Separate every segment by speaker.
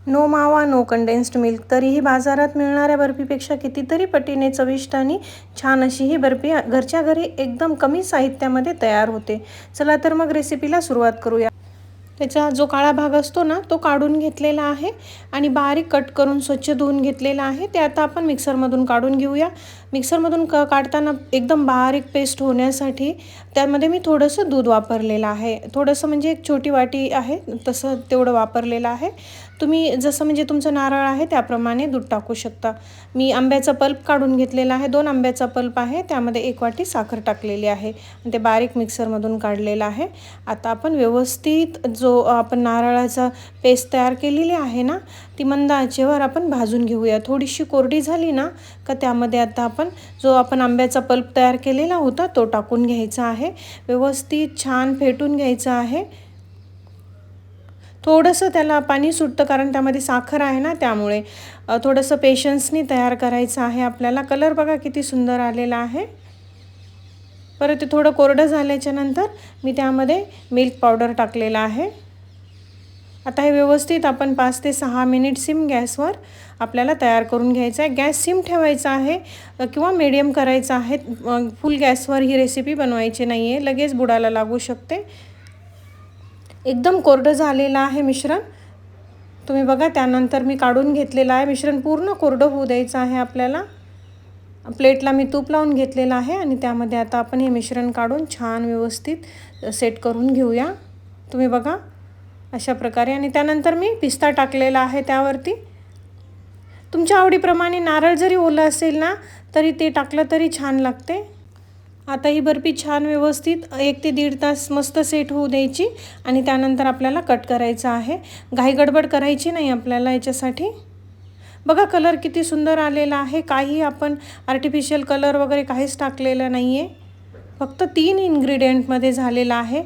Speaker 1: No मावा no condensed milk, तरीही बाजारात मिळणाऱ्या बर्फीपेक्षा कितीतरी पटीने चविष्ट आणि छान अशी ही बर्फी घरच्या घरी एकदम कमी साहित्यामध्ये तयार होते. चला तर मग रेसिपीला सुरुवात करूया. त्याचा जो काळा भाग असतो ना तो काढून घेतलेला आहे आणि बारीक कट करून स्वच्छ धुवून घेतलेला आहे. ते आता आपण मिक्सरमधून काढून घेऊया. मिक्सरमधून काढताना एकदम बारीक पेस्ट होण्यासाठी त्यामध्ये मी थोडंसं दूध वापरलेलं आहे. थोडंसं म्हणजे एक छोटी वाटी आहे तसं तेवढं वापरलेलं आहे. तुम्ही जसं म्हणजे तुमचं नारळ आहे त्याप्रमाणे दूध टाकू शकता. मी आंब्याचा पल्प काढून घेतलेला आहे. 2 आंब्याचा पल्प आहे. त्यामध्ये 1 वाटी साखर टाकलेली आहे आणि ते बारीक मिक्सरमधून काढलेलं आहे. आता आपण व्यवस्थित जो आपण नारळाचा पेस्ट तयार केलेली आहे ना ती मंद आचेवर आपण भाजून घेऊया. थोडीशी कोरडी झाली ना का त्यामध्ये आता आपण जो आपण आंब्याचा पल्प तयार केलेला होता तो टाकून घ्यायचा आहे. व्यवस्थित छान फेटून घ्यायचं आहे. थोडंसं त्याला पाणी सुटतं कारण त्यामध्ये साखर आहे ना त्यामुळे थोडंसं पेशन्सनी तयार करायचं आहे आपल्याला. कलर बघा किती सुंदर आलेला आहे. परत ते थोडं कोरडं झाल्याच्या नंतर मी त्यामध्ये मिल्क पावडर टाकलेला आहे. आता हे व्यवस्थित आपण 5 ते 6 मिनिट सिम गॅसवर आपल्याला तयार करून घ्यायचं आहे. गॅस सिम ठेवायचा आहे किंवा मीडियम करायचा आहे. फुल गॅसवर ही रेसिपी बनवायची नाही आहे, लगेच बुडाला लागू शकते. एकदम कोरडं झालेलं आहे मिश्रण. तुम्ही बघा त्यानंतर मी काढून घेतलेलं आहे. मिश्रण पूर्ण कोरडं होऊ द्यायचं आहे आपल्याला. प्लेटला मी तूप लावून घेतलेलं आहे आणि त्यामध्ये आता आपण हे मिश्रण काढून छान व्यवस्थित सेट करून घेऊया. तुम्ही बघा अशा प्रकारे. आणि त्यानंतर मी पिस्ता टाकलेला आहे त्यावरती. तुमच्या आवडीप्रमाणे नारळ जरी ओलं असेल ना तरी ते टाकलं तरी छान लागते. आता ही बर्फी छान व्यवस्थित 1 ते 1.5 तास मस्त सेट होऊ द्यायची आणि त्यानंतर आपल्याला कट करायचं आहे. घाई गडबड करायची नाही आपल्याला याच्यासाठी. बघा कलर किती सुंदर आलेला आहे. काही आपण आर्टिफिशियल कलर वगैरे काहीच टाकलेलं नाही आहे. फक्त 3 इन्ग्रेडियंटमध्ये झालेला आहे.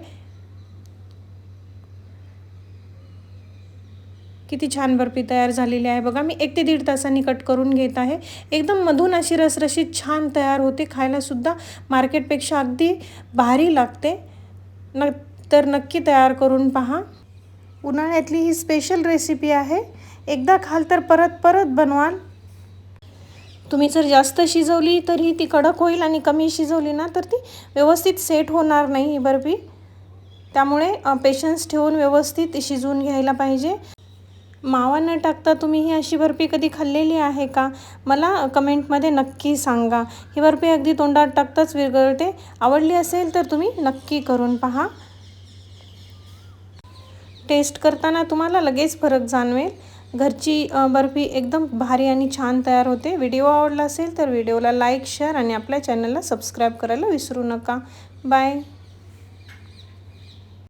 Speaker 1: किती छान बर्फी तयार झालेली आहे बघा. मी 1 ते 1.5 तासांनी कट करून घेत आहे. एकदम मधून अशी रसरशीत छान तयार होते. खायलासुद्धा मार्केटपेक्षा अगदी भारी लागते. तर नक्की तयार करून पहा. उन्हाळ्यातली ही स्पेशल रेसिपी आहे. एकदा खाल तर परत परत बनवाल. तुम्ही जर जास्त शिजवली तरी ती कडक होईल आणि कमी शिजवली ना तर ती व्यवस्थित सेट होणार नाही ही बर्फी. त्यामुळे पेशन्स ठेवून व्यवस्थित शिजवून घ्यायला पाहिजे. मावा न टाकता तुम्ही ही अशी बर्फी कधी खाल्लेली आहे का? मला कमेंटमध्ये नक्की सांगा. ही बर्फी अगदी तोंडात टाकताच विरघळते. आवडली असेल तर तुम्ही नक्की करून पहा. टेस्ट करताना तुम्हाला लगेच फरक जाणवेल. घरची बर्फी एकदम भारी आणि छान तयार होते. व्हिडिओ आवडला असेल तर व्हिडिओला लाईक, शेअर आणि आपल्या चॅनलला सबस्क्राईब करायला विसरू नका. बाय.